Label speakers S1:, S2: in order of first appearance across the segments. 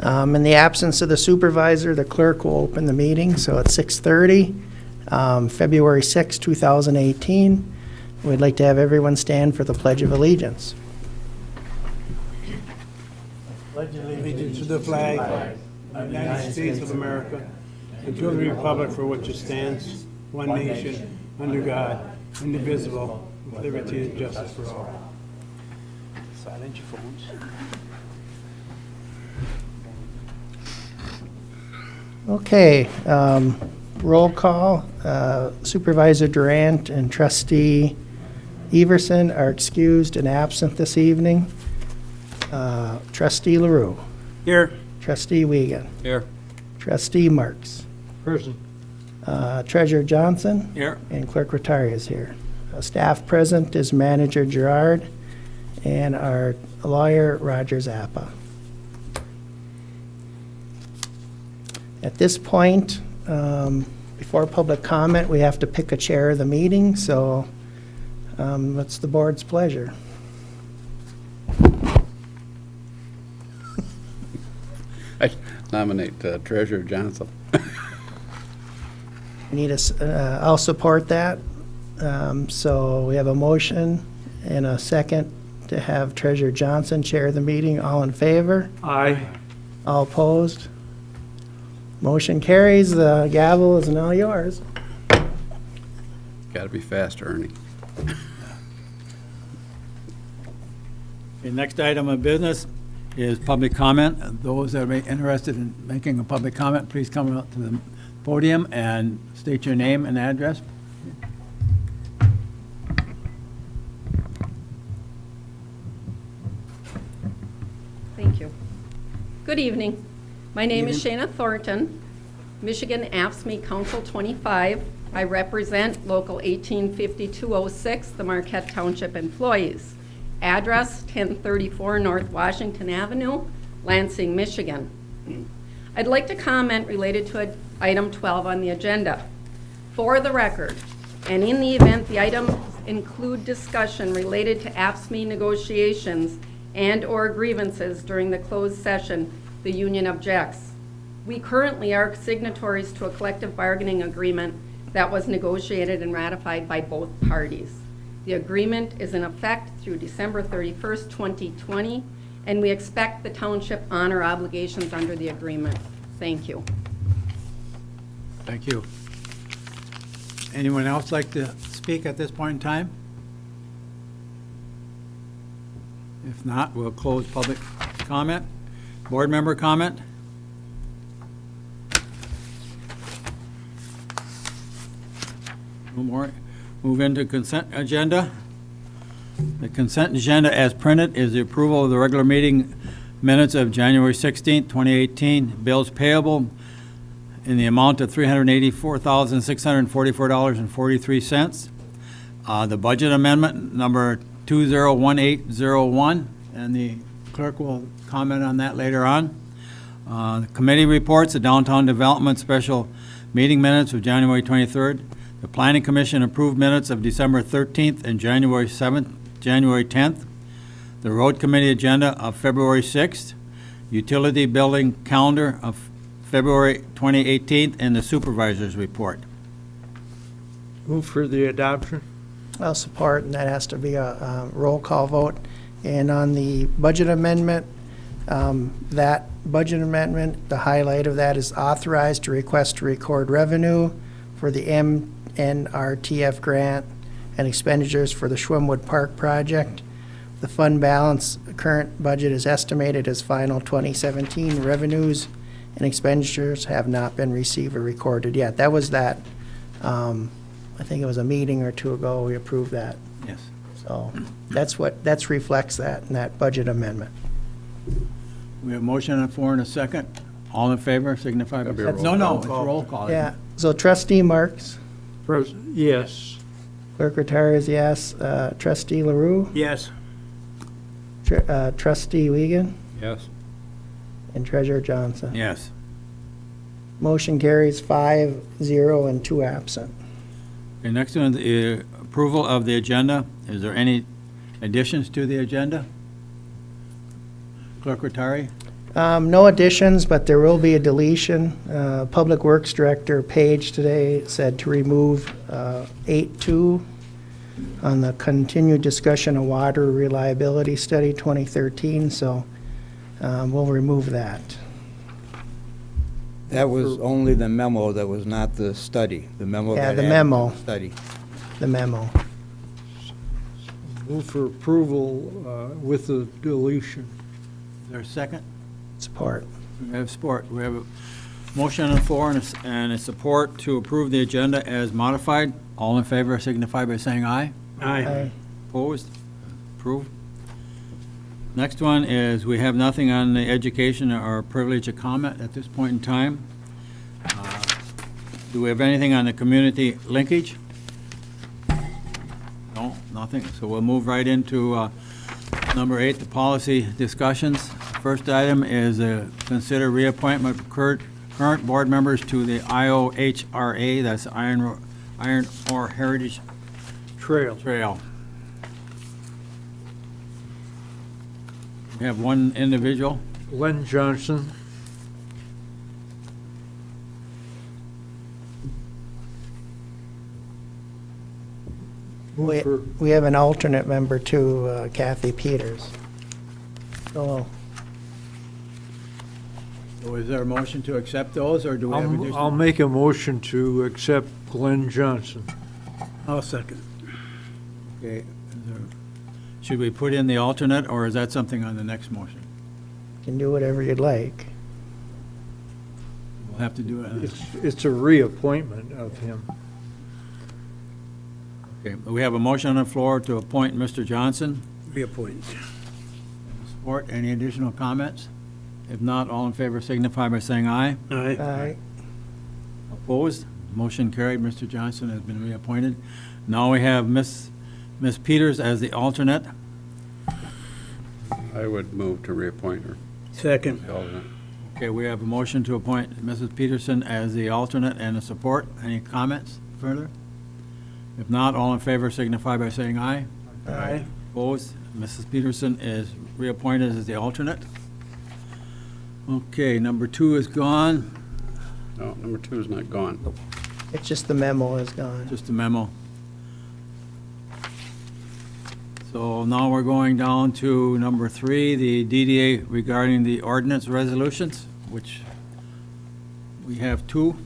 S1: In the absence of the supervisor, the clerk will open the meeting, so at 6:30, February 6, 2018. We'd like to have everyone stand for the Pledge of Allegiance.
S2: Pledge allegiance to the flag of the United States of America and to the republic for which it stands, one nation, under God, indivisible, with liberty and justice for all. Silence your phones.
S1: Okay, roll call. Supervisor Durant and Trustee Everson are excused and absent this evening. Trustee LaRue.
S2: Here.
S1: Trustee Wiegand.
S3: Here.
S1: Trustee Marks.
S2: Person.
S1: Treasurer Johnson.
S2: Here.
S1: And Clerk Rattari is here. Staff present is Manager Gerard and our lawyer Roger Zappa. At this point, before public comment, we have to pick a chair of the meeting, so what's the board's pleasure?
S3: I nominate Treasurer Johnson.
S1: I'll support that. So we have a motion and a second to have Treasurer Johnson chair the meeting. All in favor?
S2: Aye.
S1: All opposed? Motion carries. The gavel is now yours.
S3: Got to be fast, Ernie.
S4: The next item of business is public comment. Those that are interested in making a public comment, please come up to the podium and state your name and address.
S5: Thank you. Good evening. My name is Shana Thornton, Michigan AFSCME Council 25. I represent Local 185206, the Marquette Township employees. Address 1034 North Washington Avenue, Lansing, Michigan. I'd like to comment related to item 12 on the agenda. For the record, and in the event the items include discussion related to AFSCME negotiations and/or grievances during the closed session, the union objects. We currently are signatories to a collective bargaining agreement that was negotiated and ratified by both parties. The agreement is in effect through December 31st, 2020, and we expect the township honor obligations under the agreement. Thank you.
S4: Thank you. Anyone else like to speak at this point in time? If not, we'll close public comment. Board member comment? No more. Move into consent agenda. The consent agenda as printed is the approval of the regular meeting minutes of January 16th, 2018. Bills payable in the amount of $384,644.43. The budget amendment number 201801, and the clerk will comment on that later on. The committee reports, the Downtown Development Special Meeting minutes of January 23rd. The Planning Commission approved minutes of December 13th and January 7th, January 10th. The Road Committee agenda of February 6th. Utility Building calendar of February 2018th, and the Supervisor's report.
S2: Move for the adoption.
S1: I'll support, and that has to be a roll call vote. And on the budget amendment, the highlight of that is authorized to request to record revenue for the MNRTF grant and expenditures for the Schwimmwood Park project. The fund balance, the current budget is estimated as final 2017 revenues and expenditures have not been received or recorded yet. That was that, I think it was a meeting or two ago, we approved that.
S4: Yes.
S1: So that's reflects that in that budget amendment.
S4: We have a motion on the floor and a second. All in favor, signify by...
S3: That'd be a roll
S4: No,
S3: call.
S4: it's roll call.
S1: Yeah, so Trustee Marks,
S2: Yes.
S1: Clerk Rattari is yes, Trustee LaRue,
S2: Yes.
S1: Trustee Wiegand,
S3: Yes.
S1: and Treasurer Johnson.
S4: Yes.
S1: Motion carries 5-0 and 2 absent.
S4: Okay, next one, the approval of the agenda. Is there any additions to the agenda? Clerk Rattari?
S1: No additions, but there will be a deletion. Public Works Director Page today said to remove 8.2 on the continued discussion of water reliability study 2013, so we'll remove that.
S6: That was only the memo, that was not the study, the memo.
S1: Yeah,
S6: that
S1: the
S6: added
S1: memo.
S6: the Study.
S1: The memo.
S7: Move for approval with the deletion.
S4: Is there a second?
S1: Support.
S4: We have support. We have a motion on the floor and a support to approve the agenda as modified. All in favor signify by saying aye.
S2: Aye.
S4: Opposed? Approved. Next one is, we have nothing on the education or privilege of comment at this point in time. Do we have anything on the community linkage? No, nothing. So we'll move right into number 8, the policy discussions. First item is consider reappointment of current board members to the IOHRA, that's Iron Ore Heritage
S7: Trail.
S4: Trail. We have one individual.
S7: Glenn Johnson.
S1: We
S7: Move for,
S1: we have an alternate member too, Kathy Peters. So
S4: So is there a motion to accept those, or do we have
S7: I'll
S4: additional?
S7: make a motion to accept Glenn Johnson.
S2: I'll second.
S4: Okay. Is there- Should we put in the alternate, or is that something on the next motion?
S1: you can do whatever you'd like.
S4: We'll have to do it.
S7: It's a reappointment of him.
S4: Okay, we have a motion on the floor to appoint Mr. Johnson.
S2: Reappoint.
S4: Support, any additional comments? If not, all in favor signify by saying aye.
S2: Aye.
S1: Aye.
S4: Opposed? Motion carried, Mr. Johnson has been reappointed. Now we have Ms. Peters as the alternate.
S3: I would move to reappoint her.
S2: Second.
S3: the alternate.
S4: Okay, we have a motion to appoint Mrs. Peterson as the alternate and a support. Any comments further? If not, all in favor signify by saying aye.
S2: Aye.
S4: Opposed? Mrs. Peterson is reappointed as the alternate. Okay, number 2 is gone,
S3: No, number 2 is not gone.
S1: It's just the memo is gone.
S4: just a memo. So now we're going down to number 3, the DDA regarding the ordinance resolutions, which we have 2.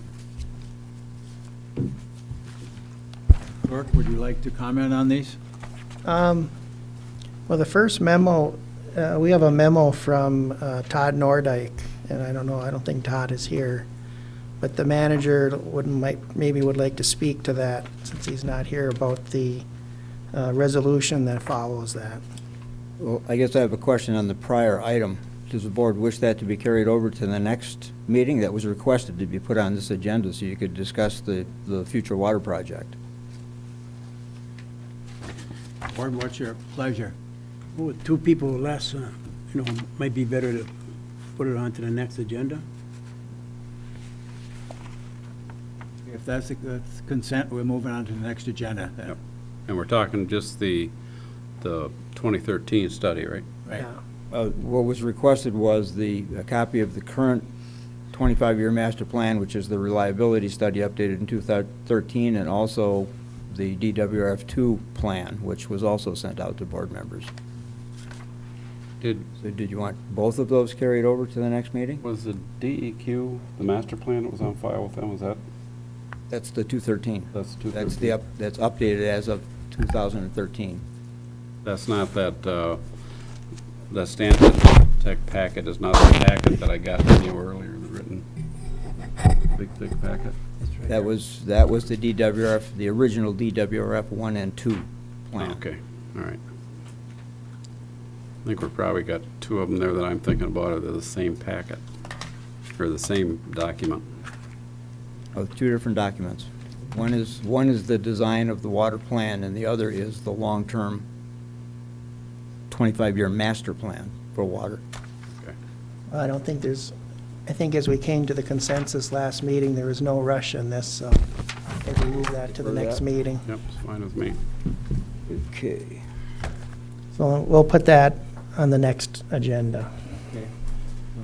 S4: Clerk, would you like to comment on these?
S1: Well, the first memo, we have a memo from Todd Nordyke, and I don't think Todd is here, but the manager maybe would like to speak to that, since he's not here, about the resolution that follows that.
S6: Well, I guess I have a question on the prior item. Does the board wish that to be carried over to the next meeting? That was requested to be put on this agenda so you could discuss the future water project.
S4: Board, what's your pleasure?
S2: With 2 people less, might be better to put it on to the next agenda.
S4: If that's the consent, we're moving on to the next agenda then.
S3: Yep. And we're talking just the 2013 study, right?
S4: Right.
S1: Yeah.
S6: What was requested was a copy of the current 25-year master plan, which is the reliability study updated in 2013, and also the DWRF2 plan, which was also sent out to board members. So did you want both of those carried over to the next meeting?
S3: Was the DEQ, the master plan that was on file with them, was that?
S6: That's the 213.
S3: That's 213.
S6: That's updated as of 2013.
S3: That's not that Stanton Tech packet is not the packet that I got from you earlier, the written, big, thick packet?
S6: That was the DWRF, the original DWRF 1 and 2 plan.
S3: Okay, all right. I think we've probably got 2 of them there that I'm thinking about are the same packet, or the same document.
S6: Oh, 2 different documents. One is the design of the water plan, and the other is the long-term 25-year master plan for water.
S1: I don't think I think as we came to the consensus last meeting, there was no rush in this, so maybe move that to the
S6: Defer
S1: next
S6: that.
S1: meeting.
S3: Yep, it's fine with me.
S6: Okay.
S1: So we'll put that on the next agenda.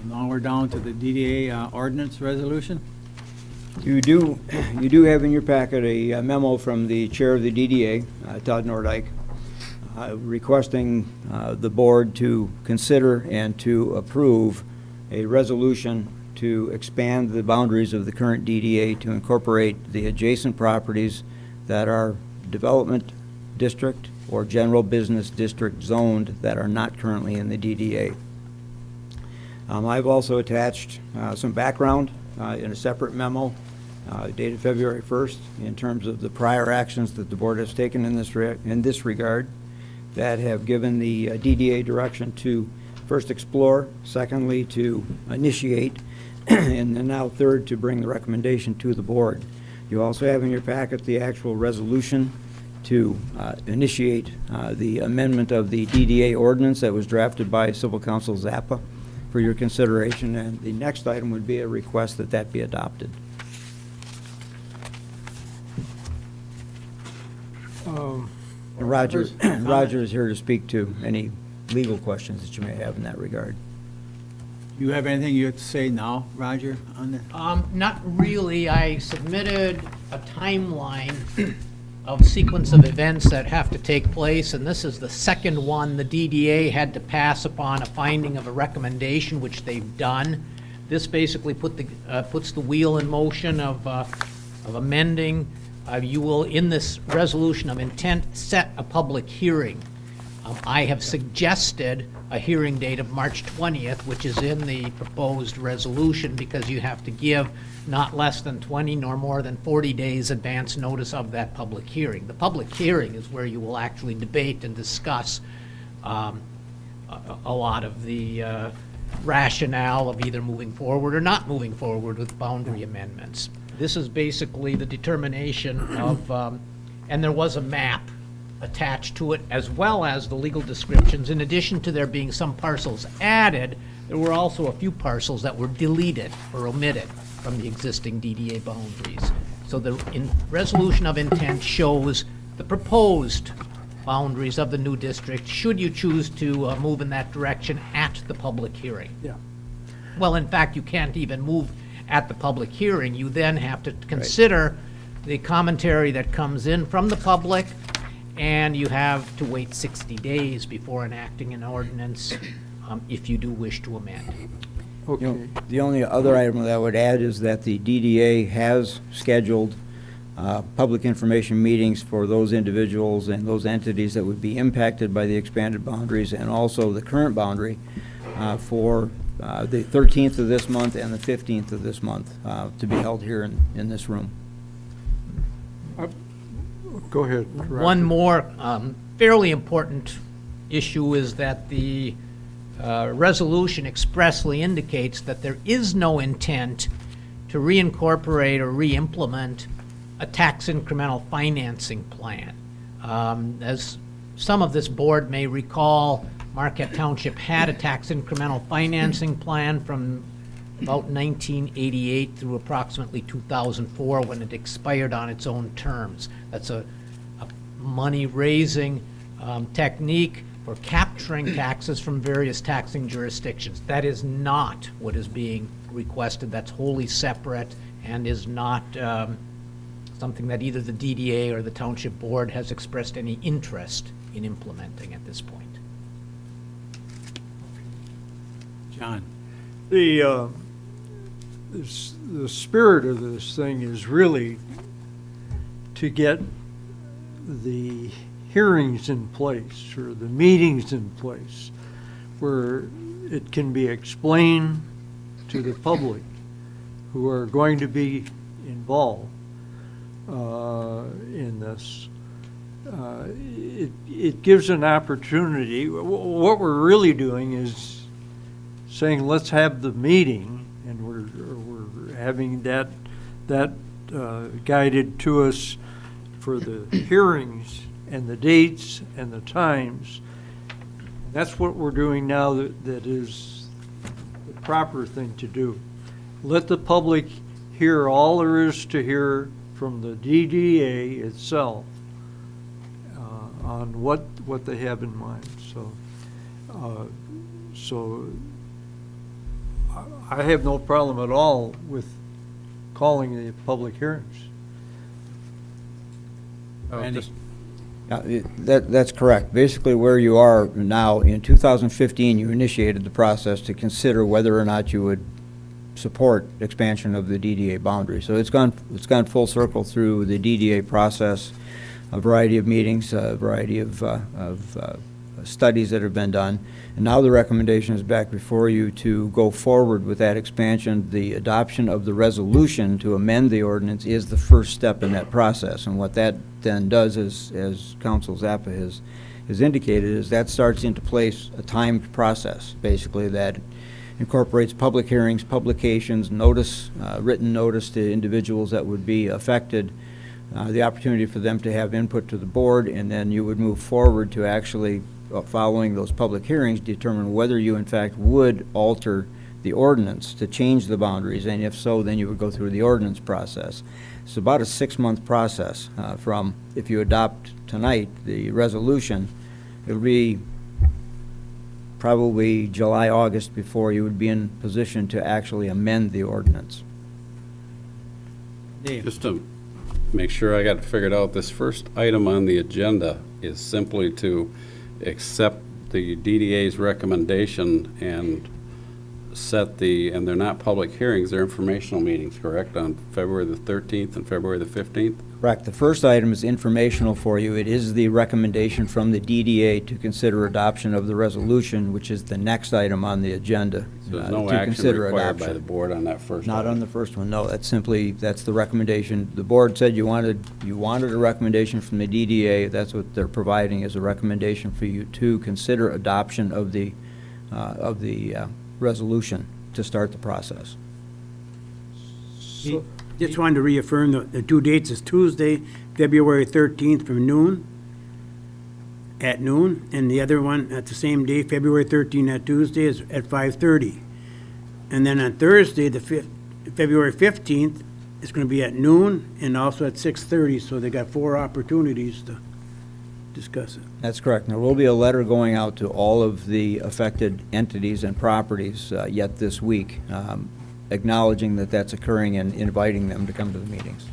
S4: Now we're down to the DDA ordinance resolution.
S6: You do have in your packet a memo from the chair of the DDA, Todd Nordyke, requesting the board to consider and to approve a resolution to expand the boundaries of the current DDA to incorporate the adjacent properties that are development district or general business district zoned that are not currently in the DDA. I've also attached some background in a separate memo dated February 1st in terms of the prior actions that the board has taken in this regard that have given the DDA direction to first explore, secondly to initiate, and then now third to bring the recommendation to the board. You also have in your packet the actual resolution to initiate the amendment of the DDA ordinance that was drafted by Civil Counsel Zappa for your consideration, and the next item would be a request that that be adopted. And Roger is here to speak to any legal questions that you may have in that regard.
S4: You have anything you have to say now, Roger, on this?
S8: Not really. I submitted a timeline of sequence of events that have to take place, and this is the second one. The DDA had to pass upon a finding of a recommendation, which they've done. This basically puts the wheel in motion of amending. You will, in this resolution of intent, set a public hearing. I have suggested a hearing date of March 20th, which is in the proposed resolution, because you have to give not less than 20 nor more than 40 days advance notice of that public hearing. The public hearing is where you will actually debate and discuss a lot of the rationale of either moving forward or not moving forward with boundary amendments. This is basically the determination of, and there was a map attached to it, as well as the legal descriptions. In addition to there being some parcels added, there were also a few parcels that were deleted or omitted from the existing DDA boundaries. So the resolution of intent shows the proposed boundaries of the new district, should you choose to move in that direction at the public hearing.
S2: Yeah.
S8: Well, in fact, you can't even move at the public hearing. You then have to consider the commentary that comes in from the public, and you have to wait 60 days before enacting an ordinance if you do wish to amend.
S2: Okay.
S6: The only other item that I would add is that the DDA has scheduled public information meetings for those individuals and those entities that would be impacted by the expanded boundaries, and also the current boundary for the 13th of this month and the 15th of this month to be held here in this room.
S7: Go ahead. Roger.
S8: One more fairly important issue is that the resolution expressly indicates that there is no intent to reincorporate or re-implement a tax incremental financing plan. As some of this board may recall, Marquette Township had a tax incremental financing plan from about 1988 through approximately 2004, when it expired on its own terms. That's a money-raising technique for capturing taxes from various taxing jurisdictions. That is not what is being requested. That's wholly separate and is not something that either the DDA or the Township Board has expressed any interest in implementing at this point.
S4: John?
S7: The spirit of this thing is really to get the hearings in place, or the meetings in place, where it can be explained to the public who are going to be involved in this. It gives an opportunity. What we're really doing is saying, let's have the meeting, and we're having that guided to us for the hearings and the dates and the times. That's what we're doing now that is the proper thing to do. Let the public hear all there is to hear from the DDA itself on what they have in mind. So I have no problem at all with calling the public hearings.
S4: Randy?
S3: Just-
S6: That's correct. Basically, where you are now, in 2015, you initiated the process to consider whether or not you would support expansion of the DDA boundary. So it's gone full circle through the DDA process, a variety of meetings, a variety of studies that have been done. And now the recommendation is back before you to go forward with that expansion. The adoption of the resolution to amend the ordinance is the first step in that process. And what that then does is, as Council Zappa has indicated, is that starts into place a timed process, basically, that incorporates public hearings, publications, notice, written notice to individuals that would be affected, the opportunity for them to have input to the board, and then you would move forward to actually, following those public hearings, determine whether you in fact would alter the ordinance to change the boundaries, and if so, then you would go through the ordinance process. It's about a 6-month process from, if you adopt tonight the resolution, it'll be probably July, August before you would be in position to actually amend the ordinance.
S4: Dave?
S3: Just to make sure I got it figured out, this first item on the agenda is simply to accept the DDA's recommendation and and they're not public hearings, they're informational meetings, correct, on February the 13th and February the 15th?
S6: Correct. The first item is informational for you. It is the recommendation from the DDA to consider adoption of the resolution, which is the next item on the agenda.
S3: So there's no
S6: to
S3: action
S6: consider
S3: required by
S6: adoption.
S3: the board on that first
S6: Not
S3: item?
S6: on the first one, no. That's the recommendation. The board said you wanted a recommendation from the DDA. That's what they're providing, is a recommendation for you to consider adoption of the resolution to start the process.
S2: Just wanted to reaffirm the two dates is Tuesday, February 13th from noon, at noon, and the other one at the same day, February 13th at Tuesday is at 5:30. And then on Thursday, February 15th, it's going to be at noon and also at 6:30, so they got 4 opportunities to discuss it.
S6: That's correct. There will be a letter going out to all of the affected entities and properties yet this week, acknowledging that that's occurring and inviting them to come to the meetings.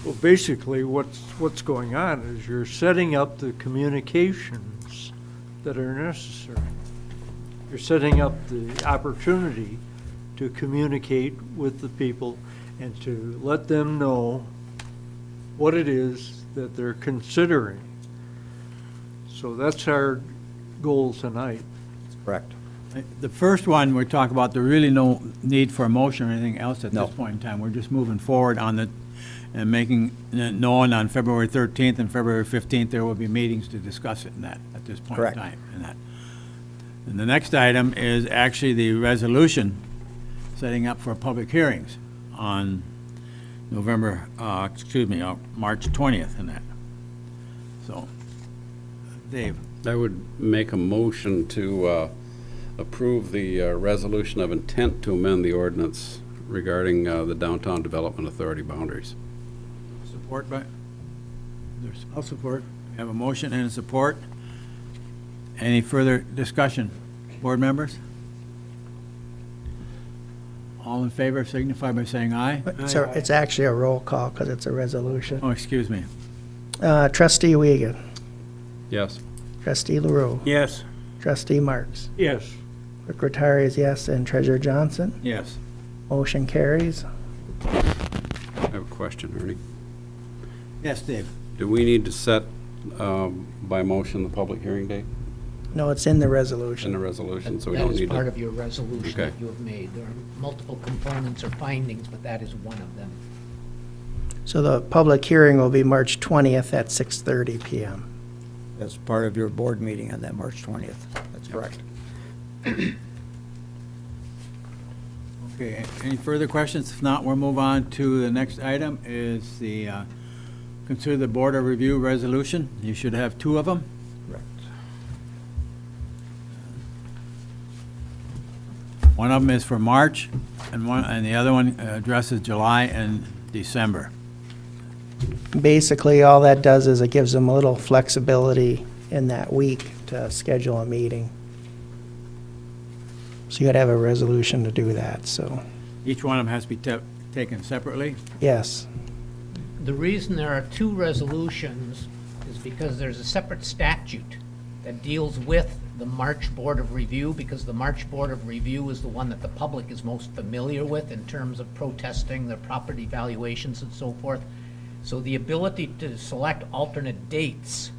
S7: Well, basically, what's going on is you're setting up the communications that are necessary. You're setting up the opportunity to communicate with the people and to let them know what it is that they're considering. So that's our goal tonight.
S6: Correct.
S4: The first one, we're talking about, there really no need for a motion or anything else at
S6: No.
S4: this point in time. We're just moving forward on it and making it known on February 13th and February 15th, there will be meetings to discuss it in that, at this point in
S6: Correct.
S4: time. And the next item is actually the resolution setting up for public hearings on March 20th and that. So, Dave?
S3: I would make a motion to approve the resolution of intent to amend the ordinance regarding the Downtown Development Authority boundaries.
S4: Support by?
S2: I'll support.
S4: We have a motion and a support. Any further discussion? Board members? All in favor signify by saying aye.
S1: It's actually a roll call because it's a resolution.
S4: Oh, excuse me.
S1: Trustee Wiegand,
S3: Yes.
S1: trustee LaRue,
S2: Yes.
S1: trustee Marks,
S7: Yes.
S1: clerk Rattari is yes, and treasurer Johnson.
S4: Yes.
S1: Motion carries.
S3: I have a question, Ernie.
S4: Yes, Dave.
S3: Do we need to set by motion the public hearing date
S1: No, it's in the
S3: in the
S1: resolution.
S3: resolution, so we
S8: That
S3: don't
S8: is
S3: need
S8: part
S3: to?
S8: of your resolution
S3: Okay.
S8: that you have made. There are multiple components or findings, but that is one of them.
S1: So the public hearing will be March 20th at 6:30 PM.
S6: That's part of your board meeting on that March 20th. That's correct.
S4: Okay, any further questions? If not, we'll move on to the next item, is the, consider the Board of Review resolution. You should have 2 of them.
S6: Correct.
S4: One of them is for March, and the other one addresses July and December.
S1: Basically, all that does is it gives them a little flexibility in that week to schedule a meeting. So you gotta have a resolution to do that, so,
S4: Each one of them has to be taken separately?
S1: yes.
S8: The reason there are two resolutions is because there's a separate statute that deals with the March Board of Review, because the March Board of Review is the one that the public is most familiar with in terms of protesting the property valuations and so forth. So the ability to select alternate dates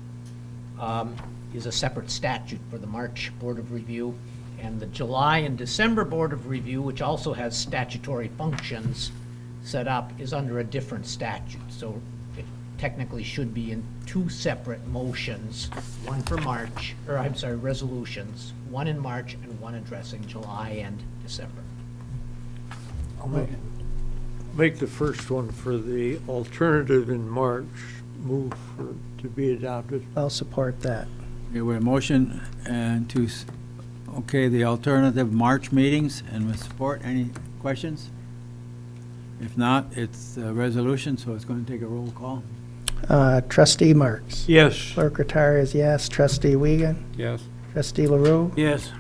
S8: is a separate statute for the March Board of Review. And the July and December Board of Review, which also has statutory functions set up, is under a different statute. So it technically should be in two separate motions, one for March, or I'm sorry, resolutions, one in March and one addressing July and December.
S7: I'll make the first one for the alternative in March, move for, to be adopted.
S1: I'll support that.
S4: Okay, we have a motion and okay, the alternative March meetings and with support. Any questions? If not, it's a resolution, so it's going to take a roll call.
S1: Trustee Marks.
S7: Yes.
S1: Clerk Rattari is yes. Trustee Wiegand.
S3: Yes.
S1: Trustee LaRue.
S2: Yes.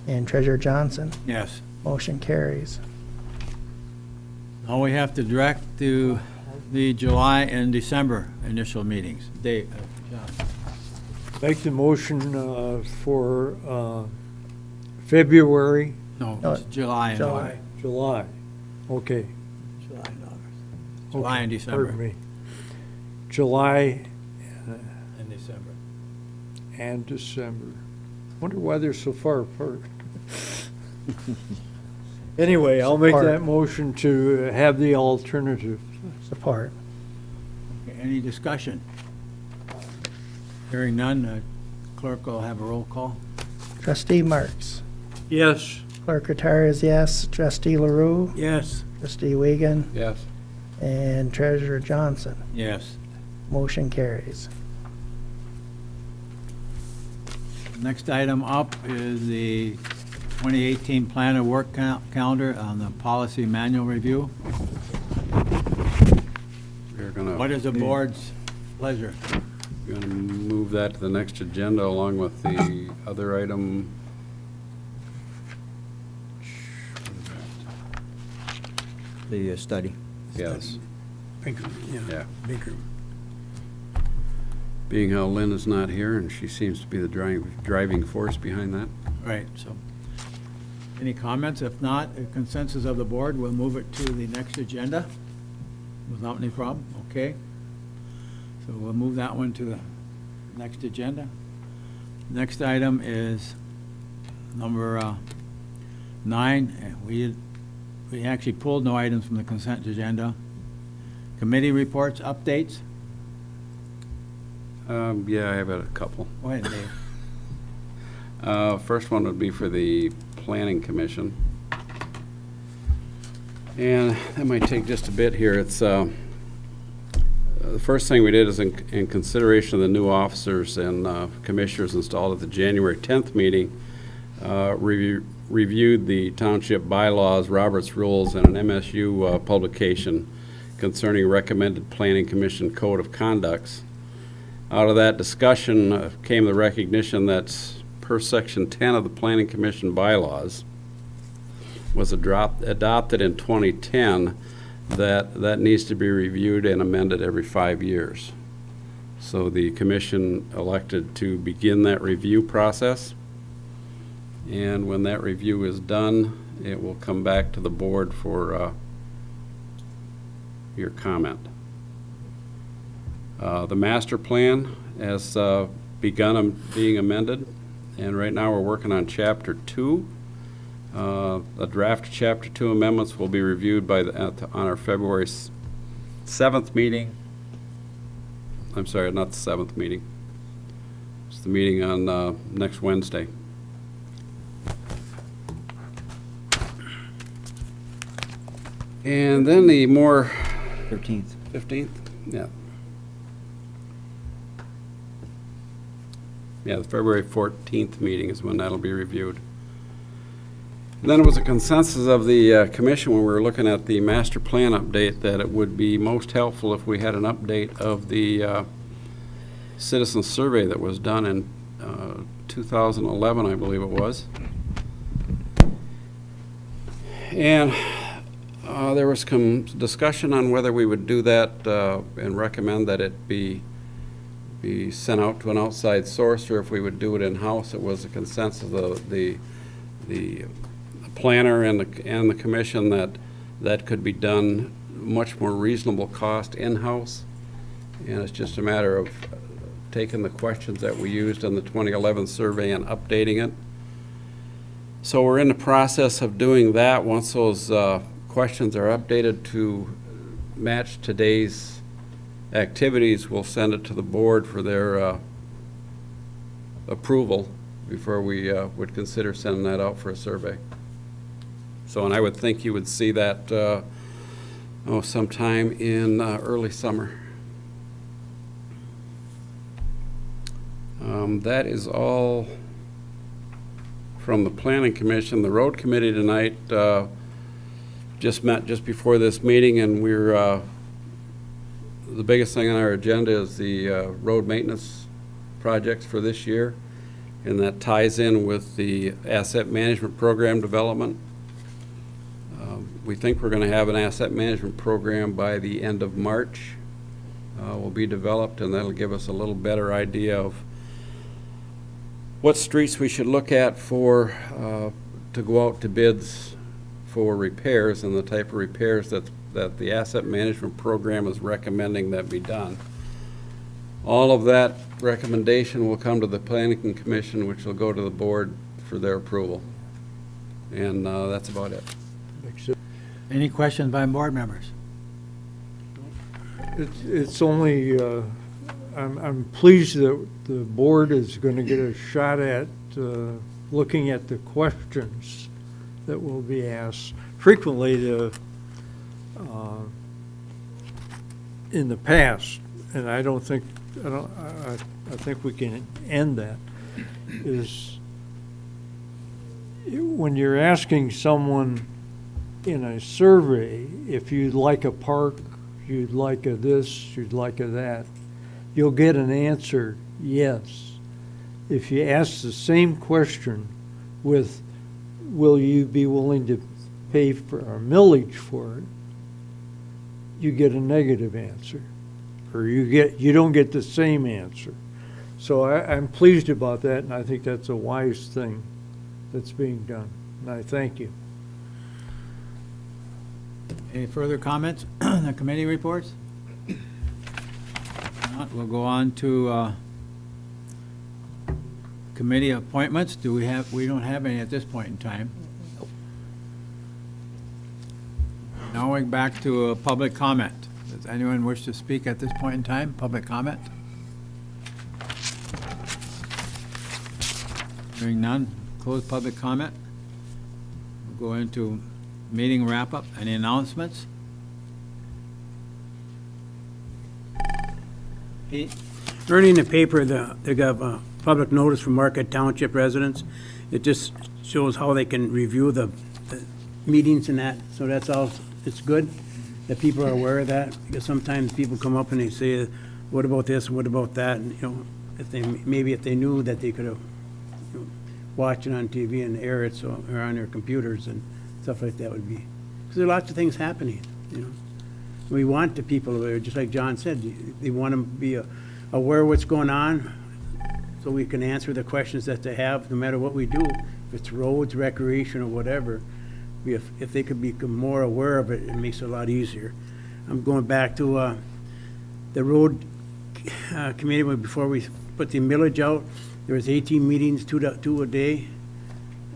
S1: And Treasurer Johnson.
S4: Yes.
S1: Motion carries.
S4: Now we have to direct to the July and December initial meetings. Dave, John.
S7: Make the motion for February,
S4: No,
S1: No,
S4: it's July and
S1: July.
S4: August.
S7: July. Okay.
S4: July and August.
S7: Okay,
S4: July and December.
S7: Pardon me. July
S4: And December.
S7: and December. Wonder why they're so far apart. Anyway, I'll make
S1: Support.
S7: that motion to have the alternative.
S1: Support.
S4: Okay, any discussion? Hearing none, clerk will have a roll call.
S1: Trustee Marks.
S7: Yes.
S1: Clerk Rattari is yes. Trustee LaRue.
S7: Yes.
S1: Trustee Wiegand.
S3: Yes.
S1: And Treasurer Johnson.
S4: Yes.
S1: Motion carries.
S4: Next item up is the 2018 Plan of Work Calendar on the Policy Manual Review.
S3: We're gonna.
S4: What is the board's pleasure?
S3: Going to move that to the next agenda along with the other item.
S6: The study.
S3: Yes,
S2: Yeah.
S3: yeah.
S2: Baker.
S3: Being how Lynn is not here, and she seems to be the driving force behind that.
S4: Right, so, any comments? If not, a consensus of the board, we'll move it to the next agenda without any problem, okay? So we'll move that one to the next agenda. Next item is number 9. We actually pulled no items from the consent agenda. Committee reports, updates?
S3: Yeah, I have a couple.
S4: Go ahead, Dave.
S3: First one would be for the Planning Commission. And that might take just a bit here. It's, the first thing we did is in consideration of the new officers and commissioners installed at the January 10th meeting, reviewed the township bylaws, Robert's Rules, and an MSU publication concerning recommended Planning Commission Code of Conducts. Out of that discussion came the recognition that per Section 10 of the Planning Commission bylaws was adopted in 2010, that needs to be reviewed and amended every 5 years. So the commission elected to begin that review process. And when that review is done, it will come back to the board for your comment. The master plan has begun being amended, and right now we're working on Chapter 2. The draft Chapter 2 amendments will be reviewed by on our February 7th meeting. I'm sorry, not the 7th meeting. It's the meeting on next Wednesday. And then the more
S6: 13th.
S3: 15th? Yeah. Yeah, the February 14th meeting is when that'll be reviewed. And then it was a consensus of the commission when we were looking at the master plan update that it would be most helpful if we had an update of the citizen survey that was done in 2011, I believe it was. And there was some discussion on whether we would do that and recommend that it be sent out to an outside source, or if we would do it in-house. It was a consensus of the planner and the commission that could be done much more reasonable cost in-house. And it's just a matter of taking the questions that we used in the 2011 survey and updating it. So we're in the process of doing that. Once those questions are updated to match today's activities, we'll send it to the board for their approval before we would consider sending that out for a survey. So, and I would think you would see that sometime in early summer. That is all from the Planning Commission. The Road Committee tonight just met just before this meeting, and we're the biggest thing on our agenda is the road maintenance projects for this year, and that ties in with the asset management program development. We think we're going to have an asset management program by the end of March. Will be developed, and that'll give us a little better idea of what streets we should look at for to go out to bids for repairs, and the type of repairs that the asset management program is recommending that be done. All of that recommendation will come to the Planning Commission, which will go to the board for their approval. And that's about it.
S4: Any questions by board members?
S7: It's only, I'm pleased that the board is going to get a shot at looking at the questions that will be asked. Frequently, in the past, and I think we can end that, is when you're asking someone in a survey, if you'd like a park, you'd like a this, you'd like a that, you'll get an answer, yes. If you ask the same question with, will you be willing to pay for a millage for it, you get a negative answer, or you don't get the same answer. So I'm pleased about that, and I think that's a wise thing that's being done, and I thank you.
S4: Any further comments on the committee reports? If not, we'll go on to committee appointments. We don't have any at this point in time. Now we're back to public comment. Does anyone wish to speak at this point in time? Public comment? Hearing none, close public comment. We'll go into meeting wrap-up. Any announcements? Pete?
S2: Early in the paper, they got a public notice from Marquette Township residents. It just shows how they can review the meetings and that, so that's all. It's good that people are aware of that, because sometimes people come up and they say, what about this, what about that? And, if they knew that they could have watched it on TV and air it, so, or on their computers and stuff like that would be, because there are lots of things happening, We want the people, just like John said, they want to be aware of what's going on, so we can answer the questions that they have, no matter what we do. If it's roads, recreation, or whatever, if they could become more aware of it, it makes it a lot easier. I'm going back to the road committee, before we put the millage out, there was 18 meetings, two a day,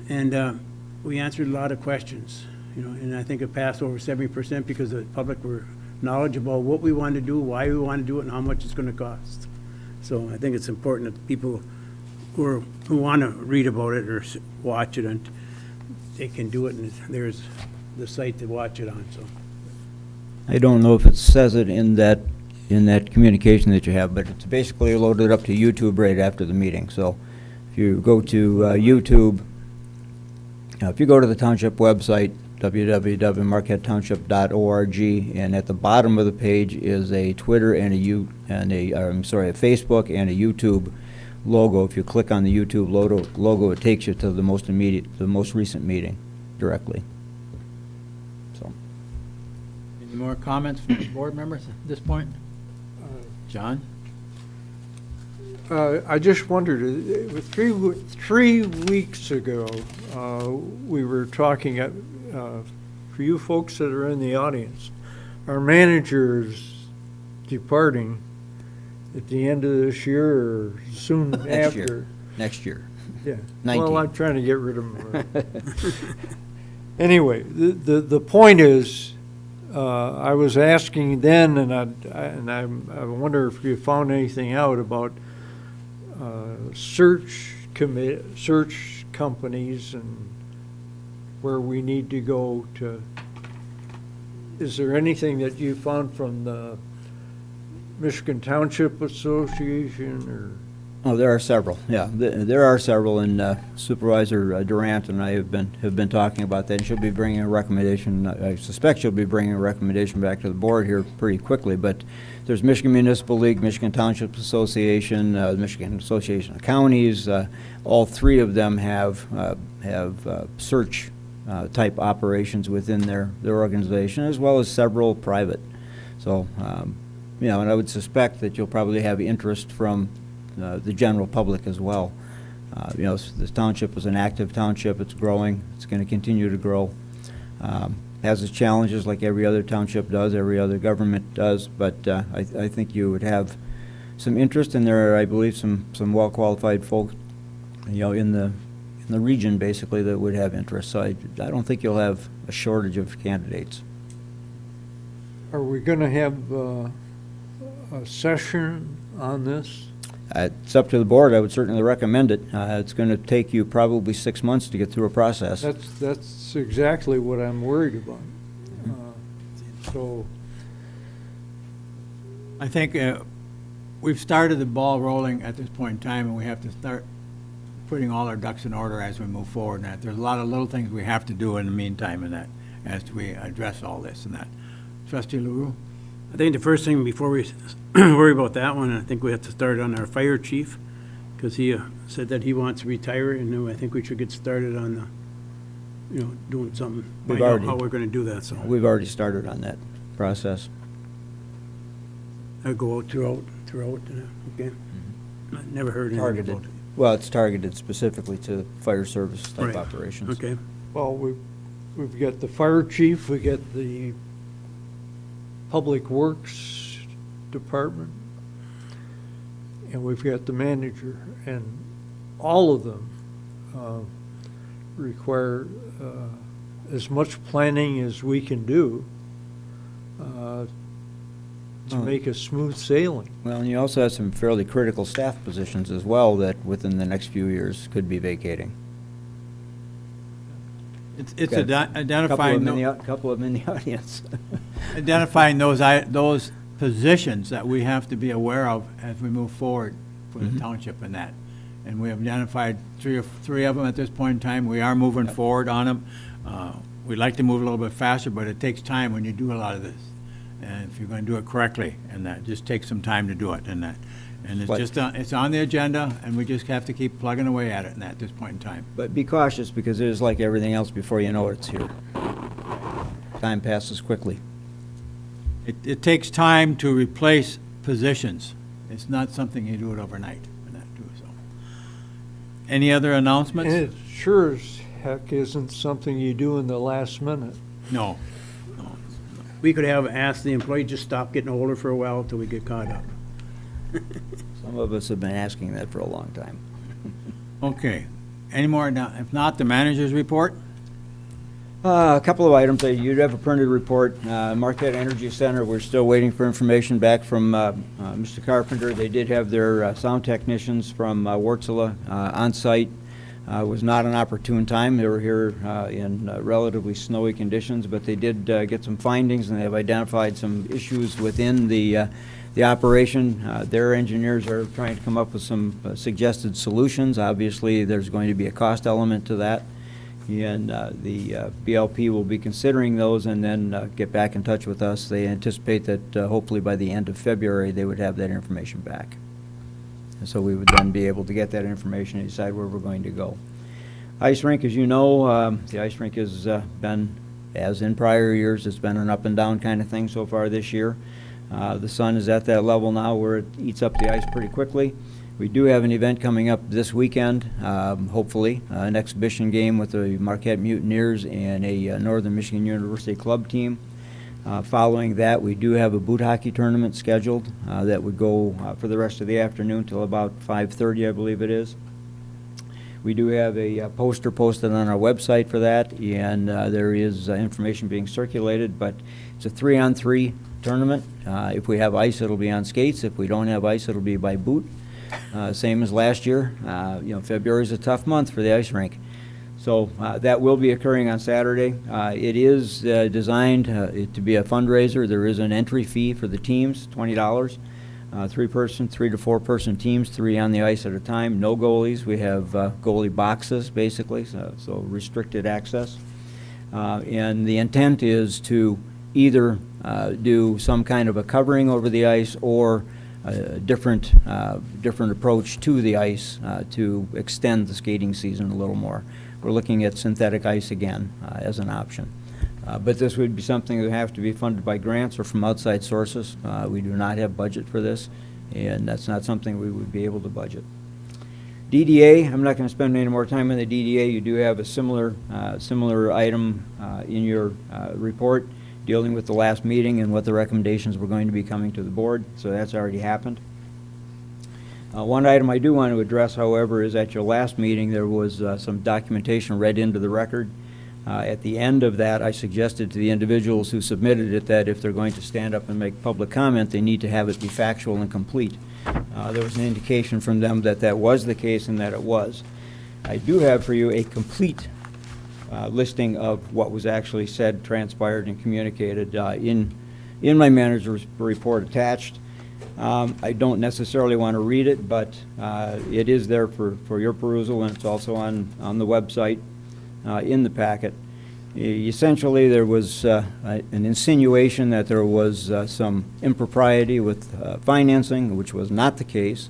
S2: and we answered a lot of questions, and I think it passed over 70% because the public were knowledgeable about what we want to do, why we want to do it, and how much it's going to cost. So I think it's important that people who want to read about it or watch it, and they can do it, and there's the site to watch it on. So
S6: I don't know if it says it in that communication that you have, but it's basically loaded up to YouTube right after the meeting. So if you go to YouTube, if you go to the township website, www.marquettetownship.org, and at the bottom of the page is a Twitter and a Facebook and a YouTube logo. If you click on the YouTube logo, it takes you to the most recent meeting directly.
S4: Any more comments from the board members at this point? John?
S7: I just wondered, 3 weeks ago, we were talking, for you folks that are in the audience, our manager's departing at the end of this year or soon
S6: Next year.
S7: after.
S6: Next year.
S7: Yeah.
S6: 19.
S7: Well, I'm trying to get rid of him. Anyway, the point is, I was asking then, and I wonder if you found anything out about search companies and where we need to go to. Is there anything that you found from the Michigan Township Association or?
S6: Oh, there are several, yeah. There are several, and Supervisor Durant and I have been talking about that, and she'll be bringing a recommendation, I suspect she'll be bringing a recommendation back to the board here pretty quickly, but there's Michigan Municipal League, Michigan Township Association, Michigan Association of Counties, all three of them have search type operations within their organization, as well as several private. So, and I would suspect that you'll probably have interest from the general public as well. This township is an active township. It's growing. It's going to continue to grow. Has its challenges like every other township does, every other government does, but I think you would have some interest, and there are, I believe, some well-qualified folks, in the region, basically, that would have interest. So I don't think you'll have a shortage of candidates.
S7: Are we going to have a session on this?
S6: It's up to the board. I would certainly recommend it. It's going to take you probably 6 months to get through a process.
S7: That's exactly what I'm worried about. So,
S4: I think we've started the ball rolling at this point in time, and we have to start putting all our ducks in order as we move forward. And that there's a lot of little things we have to do in the meantime, and that as we address all this and that. Trustee LaRue?
S2: I think the first thing before we worry about that one, I think we have to start on our fire chief, because he said that he wants to retire, and I think we should get started on doing something.
S6: We've
S2: Find out
S6: already-
S2: how we're going to do that, so.
S6: We've already started on that process.
S2: I'll go out throughout, okay? I never heard anything
S6: Targeted.
S2: about it.
S6: Well, it's targeted specifically to fire service type
S2: Right.
S6: operations.
S2: Okay,
S7: well, we've got the fire chief, we got the Public Works Department, and we've got the manager, and all of them require as much planning as we can do to make a smooth sailing.
S6: Well, and you also have some fairly critical staff positions as well that within the next few years could be vacating.
S4: It's
S6: Got
S4: identifying,
S6: Couple of them in the audience.
S4: identifying those positions that we have to be aware of as we move forward for the township and that. And we have identified three of them at this point in time. We are moving forward on them. We'd like to move a little bit faster, but it takes time when you do a lot of this. And if you're going to do it correctly, and that, just takes some time to do it and that. And it's
S6: But-
S4: just, it's on the agenda, and we just have to keep plugging away at it and that at this point in time.
S6: But be cautious, because it is like everything else, before you know it, it's here. Time passes quickly.
S4: It takes time to replace positions. It's not something you do it overnight and that too, so. Any other
S7: And
S4: announcements?
S7: it sure as heck isn't something you do in the last minute.
S4: No.
S2: we could have asked the employee, just stop getting older for a while until we get caught up.
S6: Some of us have been asking that for a long time.
S4: Okay. Any more? If not, the manager's report?
S6: A couple of items. You'd have a printed report. Marquette Energy Center, we're still waiting for information back from Mr. Carpenter. They did have their sound technicians from Wärtsilä on site. It was not an opportune time. They were here in relatively snowy conditions, but they did get some findings, and they have identified some issues within the operation. Their engineers are trying to come up with some suggested solutions. Obviously, there's going to be a cost element to that. And the BLP will be considering those and then get back in touch with us. They anticipate that hopefully by the end of February, they would have that information back. And so we would then be able to get that information and decide where we're going to go. Ice rink, as you know, the ice rink has been As in prior years, it's been an up and down kind of thing so far this year. The sun is at that level now where it eats up the ice pretty quickly. We do have an event coming up this weekend, hopefully, an exhibition game with the Marquette Mutineers and a Northern Michigan University club team. Following that, we do have a boot hockey tournament scheduled that would go for the rest of the afternoon till about 5:30, I believe it is. We do have a poster posted on our website for that, and there is information being circulated, but it's a 3-on-3 tournament. If we have ice, it'll be on skates. If we don't have ice, it'll be by boot. Same as last year. February is a tough month for the ice rink. So that will be occurring on Saturday. It is designed to be a fundraiser. There is an entry fee for the teams, $20. 3 to 4 person teams, 3 on the ice at a time. No goalies. We have goalie boxes, basically, so restricted access. And the intent is to either do some kind of a covering over the ice or a different approach to the ice to extend the skating season a little more. We're looking at synthetic ice again as an option. But this would be something that would have to be funded by grants or from outside sources. We do not have budget for this, and that's not something we would be able to budget. DDA, I'm not going to spend any more time on the DDA. You do have a similar item in your report dealing with the last meeting and what the recommendations were going to be coming to the board, so that's already happened. One item I do want to address, however, is at your last meeting there was some documentation read into the record. At the end of that, I suggested to the individuals who submitted it that if they're going to stand up and make public comment, they need to have it be factual and complete. There was an indication from them that that was the case and that it was. I do have for you a complete listing of what was actually said, transpired, and communicated in my manager's report attached. I don't necessarily want to read it, but it is there for your perusal, and it's also on the website. In the packet. Essentially, there was an insinuation that there was some impropriety with financing, which was not the case.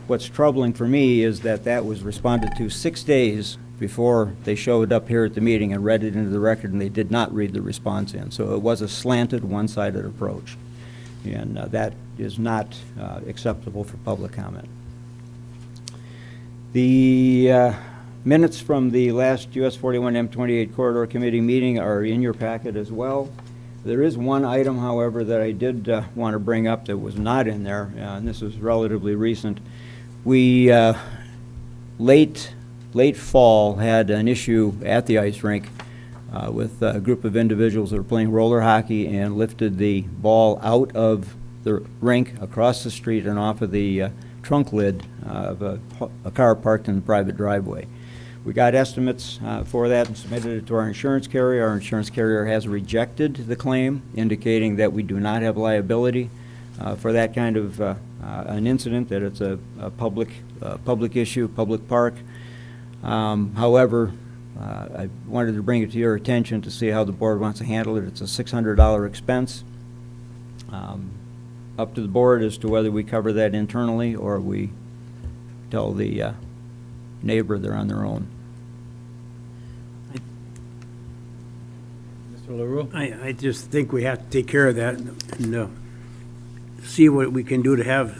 S6: What's troubling for me is that that was responded to 6 days before they showed up here at the meeting and read it into the record, and they did not read the response in. So it was a slanted, one-sided approach, and that is not acceptable for public comment. The minutes from the last US 41 M28 Corridor Committee meeting are in your packet as well. There is one item, however, that I did want to bring up that was not in there, and this is relatively recent. We, late fall, had an issue at the ice rink with a group of individuals that were playing roller hockey and lifted the ball out of the rink across the street and off of the trunk lid of a car parked in the private driveway. We got estimates for that and submitted it to our insurance carrier. Our insurance carrier has rejected the claim, indicating that we do not have liability for that kind of an incident, that it's a public issue, public park. However, I wanted to bring it to your attention to see how the board wants to handle it. It's a $600 expense. Up to the board as to whether we cover that internally or we tell the neighbor they're on their own.
S4: Mr. LaRue?
S2: I just think we have to take care of that and see what we can do to have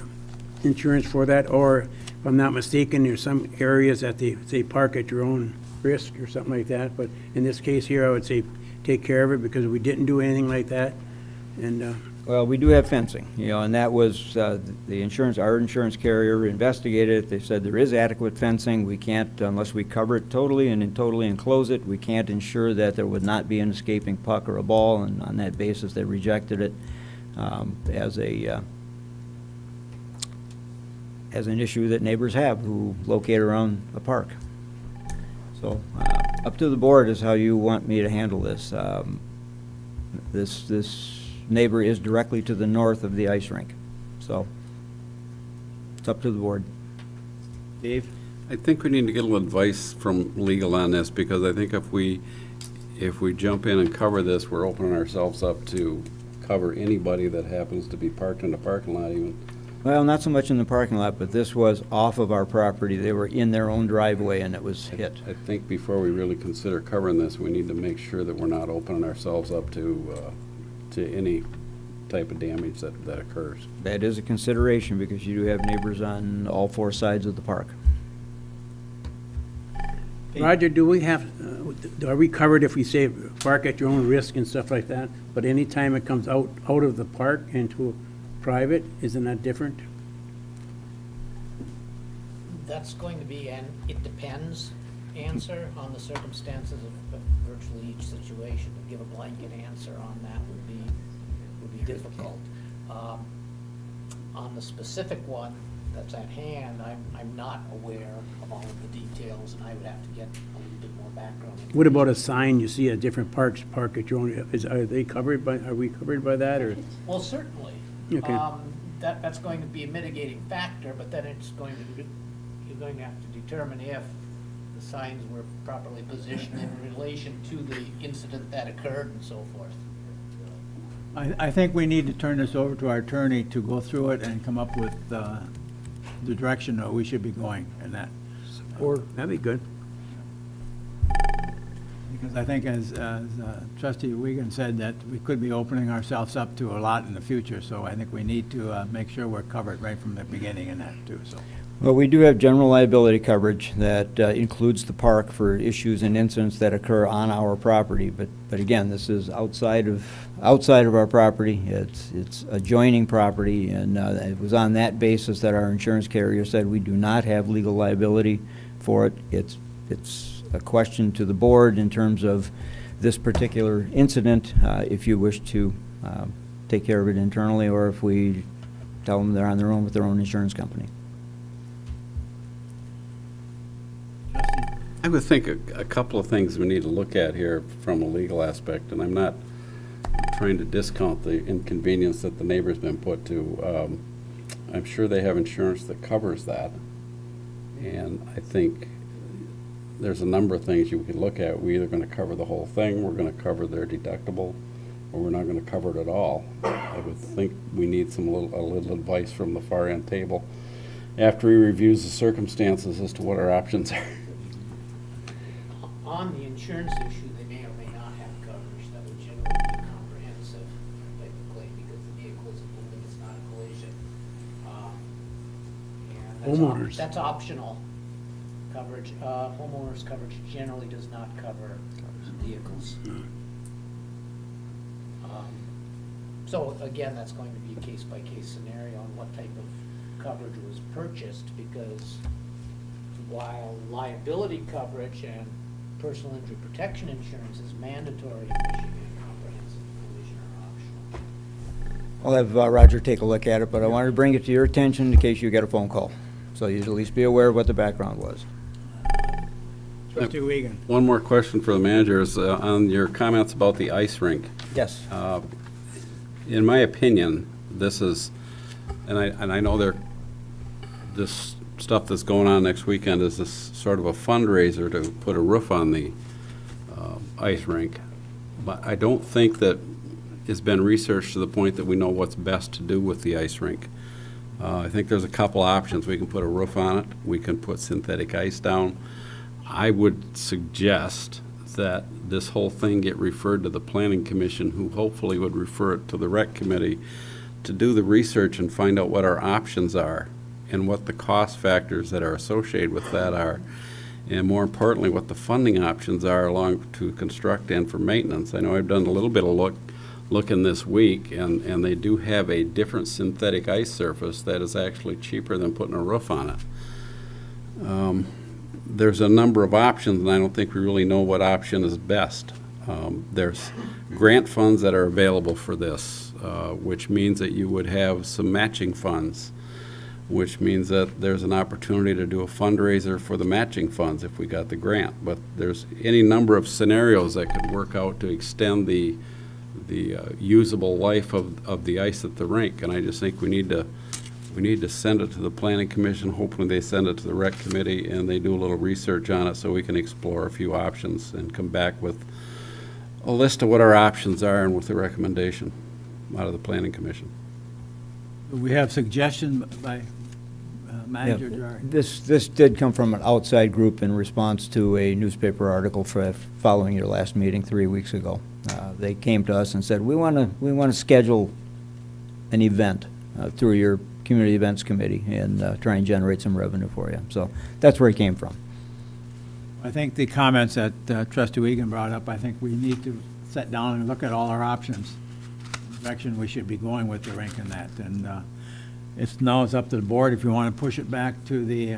S2: insurance for that, or if I'm not mistaken, there's some areas that they say park at your own risk or something like that, but in this case here, I would say take care of it because we didn't do anything like that, and
S6: Well, we do have fencing, and that was, our insurance carrier investigated it. They said there is adequate fencing. We can't, unless we cover it totally and totally enclose it, we can't ensure that there would not be an escaping puck or a ball, and on that basis, they rejected it as an issue that neighbors have who locate around a park. So, up to the board is how you want me to handle this. This neighbor is directly to the north of the ice rink. So it's up to the board. Dave?
S3: I think we need to get a little advice from legal on this, because I think if we jump in and cover this, we're opening ourselves up to cover anybody that happens to be parked in the parking lot even.
S6: Well, not so much in the parking lot, but this was off of our property. They were in their own driveway and it was hit.
S3: I think before we really consider covering this, we need to make sure that we're not opening ourselves up to any type of damage that occurs.
S6: That is a consideration because you do have neighbors on all four sides of the park.
S2: Roger, do we have, are we covered if we say park at your own risk and stuff like that? But anytime it comes out of the park into private, isn't that different?
S8: That's going to be an it depends answer on the circumstances of virtually each situation. To give a blanket answer on that would be difficult. On the specific one that's at hand, I'm not aware of all of the details, and I would have to get a little bit more background.
S2: What about a sign you see at different parks, park at your own, are we covered by that, or?
S8: Well, certainly.
S2: Okay.
S8: That's going to be a mitigating factor, but then you're going to have to determine if the signs were properly positioned in relation to the incident that occurred and so forth.
S4: I think we need to turn this over to our attorney to go through it and come up with the direction that we should be going in that.
S2: Or, that'd be good.
S4: Because I think as trustee Wiegand said, that we could be opening ourselves up to a lot in the future, so I think we need to make sure we're covered right from the beginning in that too, so.
S6: Well, we do have general liability coverage that includes the park for issues and incidents that occur on our property. But again, this is outside of our property. It's adjoining property, and it was on that basis that our insurance carrier said we do not have legal liability for it. It's a question to the board in terms of this particular incident, if you wish to take care of it internally, or if we tell them they're on their own with their own insurance company.
S3: I would think a couple of things we need to look at here from a legal aspect, and I'm not trying to discount the inconvenience that the neighbor's been put to. I'm sure they have insurance that covers that, and I think there's a number of things you can look at. We're either going to cover the whole thing, we're going to cover their deductible, or we're not going to cover it at all. I would think we need a little advice from the far end table after he reviews the circumstances as to what our options are.
S8: On the insurance issue, they may or may not have coverage that would generally be comprehensive type of claim because the vehicle is moving, it's not a collision. And
S2: Homeowners.
S8: that's optional coverage. Homeowners coverage generally does not cover vehicles. So again, that's going to be a case-by-case scenario on what type of coverage was purchased, because while liability coverage and personal injury protection insurance is mandatory in Michigan, comprehensive collision are optional.
S6: I'll have Roger take a look at it, but I wanted to bring it to your attention in case you get a phone call. So you'd at least be aware of what the background was.
S2: Trustee Wiegand.
S3: One more question for the managers on your comments about the ice rink.
S6: Yes.
S3: In my opinion, this is, and I know this stuff that's going on next weekend is this sort of a fundraiser to put a roof on the ice rink. But I don't think that it's been researched to the point that we know what's best to do with the ice rink. I think there's a couple options. We can put a roof on it. We can put synthetic ice down. I would suggest that this whole thing get referred to the Planning Commission, who hopefully would refer it to the Rec Committee to do the research and find out what our options are and what the cost factors that are associated with that are, and more importantly, what the funding options are along to construct and for maintenance. I know I've done a little bit of looking this week, and they do have a different synthetic ice surface that is actually cheaper than putting a roof on it. There's a number of options, and I don't think we really know what option is best. There's grant funds that are available for this, which means that you would have some matching funds, which means that there's an opportunity to do a fundraiser for the matching funds if we got the grant. But there's any number of scenarios that could work out to extend the usable life of the ice at the rink, and I just think we need to send it to the Planning Commission. Hopefully they send it to the Rec Committee and they do a little research on it so we can explore a few options and come back with a list of what our options are and with a recommendation out of the Planning Commission.
S4: We have suggestion by Manager Gerard.
S6: This did come from an outside group in response to a newspaper article following your last meeting 3 weeks ago. They came to us and said, we want to schedule an event through your Community Events Committee and try and generate some revenue for you. So that's where it came from.
S4: I think the comments that Trustee Wiegand brought up, I think we need to sit down and look at all our options, the direction we should be going with the rink and that. And now it's up to the board if you want to push it back to the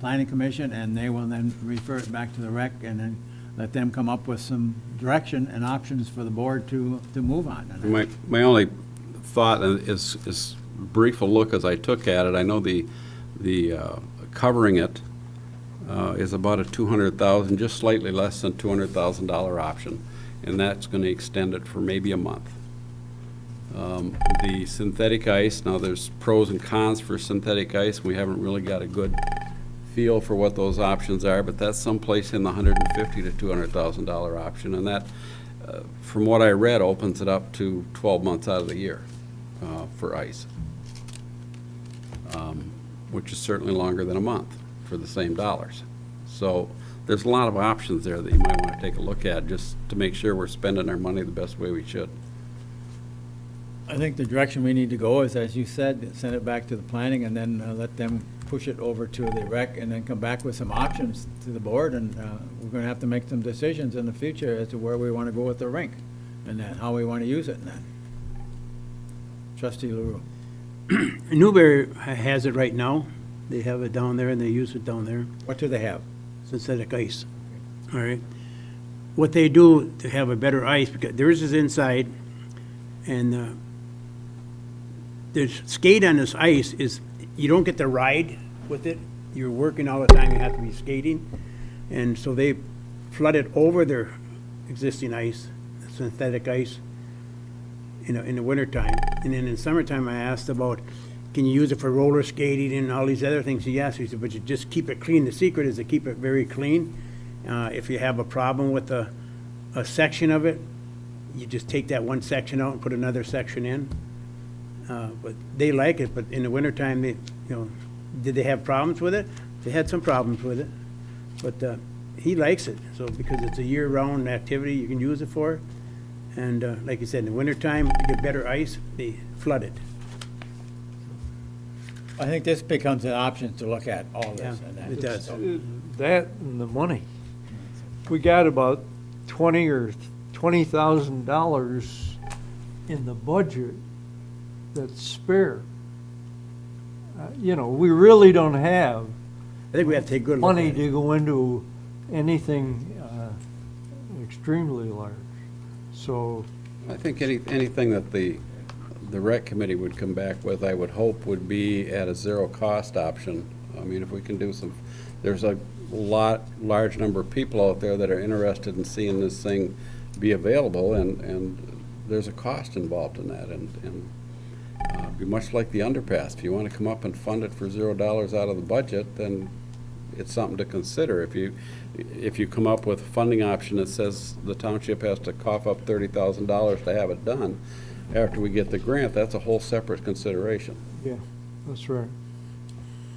S4: Planning Commission, and they will then refer it back to the rec, and then let them come up with some direction and options for the board to move on.
S3: My only thought is brief a look as I took at it. I know the covering it is about a $200,000, just slightly less than $200,000 option, and that's going to extend it for maybe a month. The synthetic ice, now there's pros and cons for synthetic ice. We haven't really got a good feel for what those options are, but that's someplace in the $150,000 to $200,000 option, and that, from what I read, opens it up to 12 months out of the year for ice, which is certainly longer than a month for the same dollars. So there's a lot of options there that you might want to take a look at just to make sure we're spending our money the best way we should.
S4: I think the direction we need to go is, as you said, send it back to the planning and then let them push it over to the rec and then come back with some options to the board, and we're going to have to make some decisions in the future as to where we want to go with the rink and that, how we want to use it and that. Trustee LaRue.
S2: Newberry has it right now. They have it down there and they use it down there,
S4: What do they have?
S2: synthetic ice. All right. What they do to have a better ice, because theirs is inside, and there's skate on this ice is, you don't get to ride with it. You're working all the time, you have to be skating. And so they flood it over their existing ice, synthetic ice, in the wintertime. And then in summertime, I asked about, can you use it for roller skating and all these other things? Yes, he said, but you just keep it clean. The secret is to keep it very clean. If you have a problem with a section of it, you just take that one section out and put another section in. But they like it, but in the wintertime, did they have problems with it? They had some problems with it, but he likes it, so because it's a year-round activity you can use it for. And like you said, in the wintertime, to get better ice, they flood it.
S4: I think this becomes an option to look at all this.
S2: Yeah,
S4: and that.
S2: it does.
S7: That and the money. We got about $20,000 in the budget that's spare. We really don't have
S2: I think we have to take a good look at
S7: money
S2: it.
S7: to go into anything extremely large. So,
S3: I think anything that the rec committee would come back with, I would hope, would be at a zero-cost option. I mean, if we can do some, there's a large number of people out there that are interested in seeing this thing be available, and there's a cost involved in that, and be much like the underpass. If you want to come up and fund it for $0 out of the budget, then it's something to consider. If you come up with a funding option that says the township has to cough up $30,000 to have it done, after we get the grant, that's a whole separate consideration.
S7: yeah, that's right.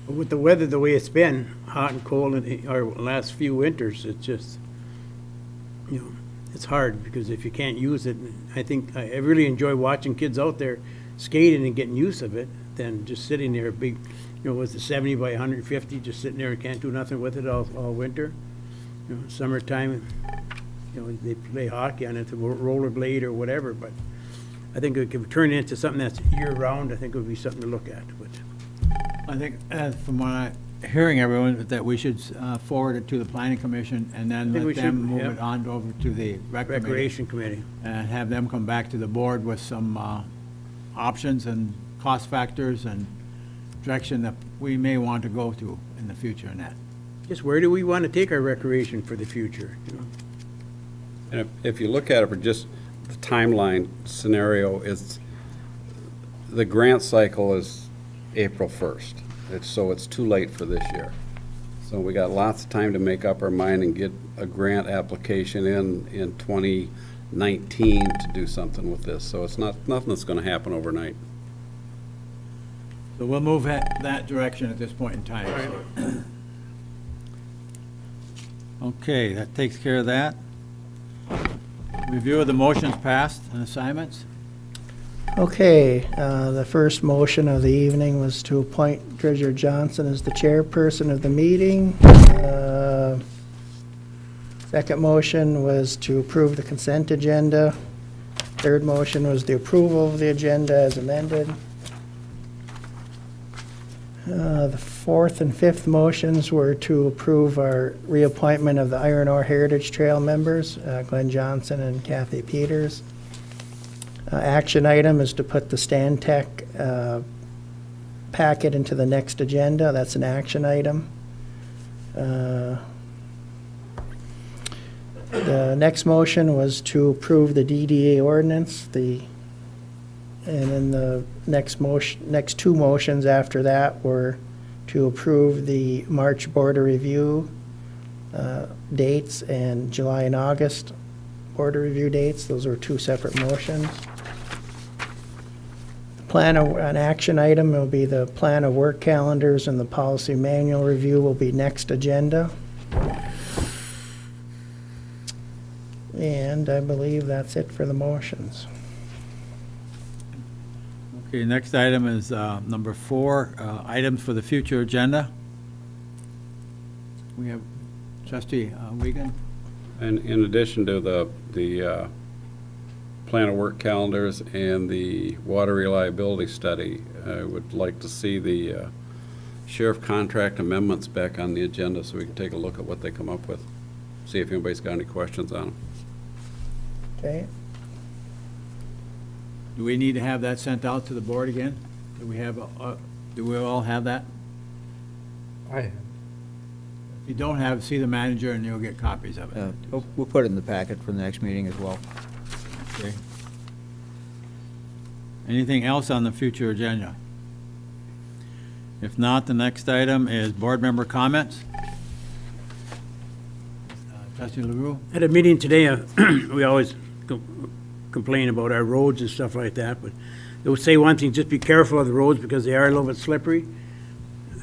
S2: But with the weather the way it's been, hot and cold, in our last few winters, it's just, it's hard, because if you can't use it, I think, I really enjoy watching kids out there skating and getting use of it, than just sitting there big, with the 70 by 150, just sitting there and can't do nothing with it all winter. Summertime, they play hockey on it, the rollerblade or whatever, but I think it could turn into something that's year-round. I think it would be something to look at, but.
S4: I think, from what I'm hearing everyone, that we should forward it to the planning commission and then
S2: think we
S4: let them
S2: should,
S4: move
S2: yeah.
S4: it on over to the rec committee
S2: Recreation Committee.
S4: and have them come back to the board with some options and cost factors and direction that we may want to go to in the future in that.
S2: Just where do we want to take our recreation for the future,
S3: And if you look at it for just the timeline scenario, the grant cycle is April 1st. So it's too late for this year. So we got lots of time to make up our mind and get a grant application in 2019 to do something with this. So it's nothing that's going to happen overnight.
S4: So we'll move that direction at this point in time. Okay, that takes care of that. Review of the motions passed and assignments.
S1: Okay, the first motion of the evening was to appoint Treasurer Johnson as the chairperson of the meeting. Second motion was to approve the consent agenda. Third motion was the approval of the agenda as amended. The fourth and fifth motions were to approve our reappointment of the Iron Ore Heritage Trail members, Glenn Johnson and Kathy Peters. Action item is to put the Stan Tech packet into the next agenda. That's an action item. The next motion was to approve the DDA ordinance. And then the next two motions after that were to approve the March border review dates and July and August border review dates. Those were two separate motions. An action item will be the plan of work calendars, and the policy manual review will be next agenda. And I believe that's it for the motions.
S4: Okay, next item is number 4, items for the future agenda. We have trustee Wiegand.
S3: And in addition to the plan of work calendars and the water reliability study, I would like to see the sheriff contract amendments back on the agenda so we can take a look at what they come up with. See if anybody's got any questions on them.
S1: Okay?
S4: Do we need to have that sent out to the board again? Do we all have that?
S7: I have.
S4: If you don't have, see the manager and you'll get copies of it.
S6: We'll put it in the packet for the next meeting as well.
S4: Okay. Anything else on the future agenda? If not, the next item is board member comments. Trustee LaRue?
S2: At a meeting today, we always complain about our roads and stuff like that, but they would say one thing, just be careful of the roads because they are a little bit slippery.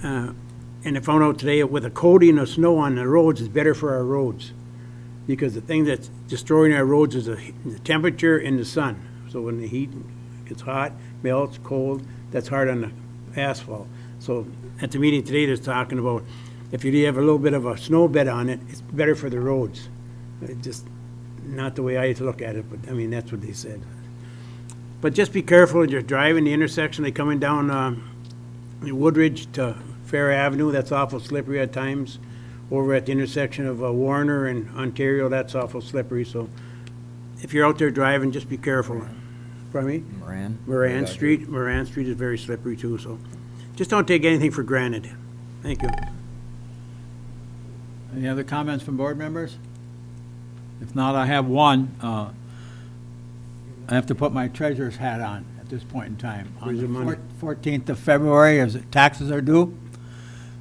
S2: And I found out today with a coating of snow on the roads is better for our roads, because the thing that's destroying our roads is the temperature and the sun. So when the heat gets hot, melts, cold, that's hard on the asphalt. So at the meeting today, they're talking about if you have a little bit of a snow bed on it, it's better for the roads. It just not the way I look at it, but I mean, that's what they said. But just be careful when you're driving the intersection, they coming down Woodridge to Fair Avenue, that's awful slippery at times. Over at the intersection of Warner and Ontario, that's awful slippery, so if you're out there driving, just be careful. Pardon me? Moran Street is very slippery too, so just don't take anything for granted. Thank you.
S4: Any other comments from board members? If not, I have one. I have to put my treasurer's hat on at this point in time.
S2: Where's your money?
S4: On the 14th of February, as taxes are due.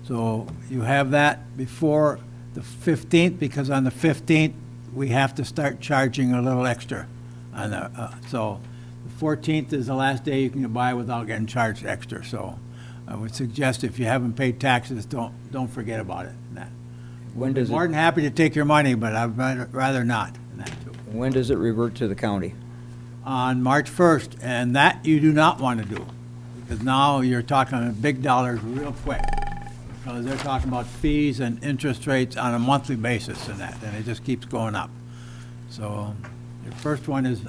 S4: So you have that before the 15th, because on the 15th, we have to start charging a little extra. So the 14th is the last day you can buy without getting charged extra. So I would suggest if you haven't paid taxes, don't forget about it.
S6: When does
S4: More
S6: it,
S4: than happy to take your money, but I'd rather not.
S6: when does it revert to the county?
S4: On March 1st, and that you do not want to do, because now you're talking big dollars real quick, because they're talking about fees and interest rates on a monthly basis and it just keeps going up. So the first one is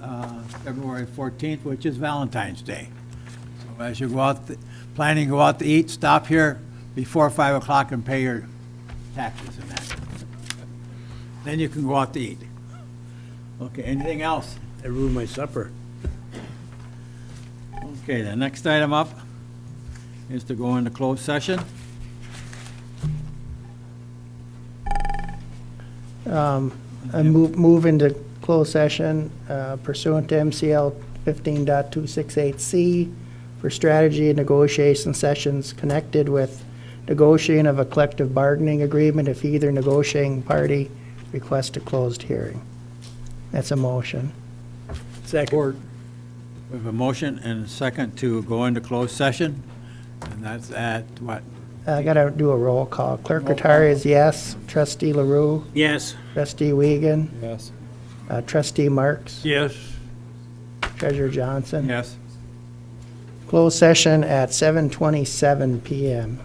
S4: February 14th, which is Valentine's Day. So as you go out, planning to go out to eat, stop here before 5 o'clock and pay your taxes and that. Then you can go out to eat. Okay, anything else?
S2: I ruined my supper.
S4: Okay, the next item up is to go into closed session.
S1: I move into closed session pursuant to MCL 15.268C for strategy and negotiation sessions connected with negotiating of a collective bargaining agreement if either negotiating party requests a closed hearing. That's a motion.
S2: Second.
S4: We have a motion and a second to go into closed session. And And that's at what?
S1: I gotta do a roll call. Clerk Rattari is yes. Trustee LaRue,
S2: Yes.
S1: trustee Wiegand,
S3: Yes.
S1: trustee Marks,
S2: Yes.
S1: treasurer Johnson.
S4: Yes.
S1: Closed session at 7:27 PM.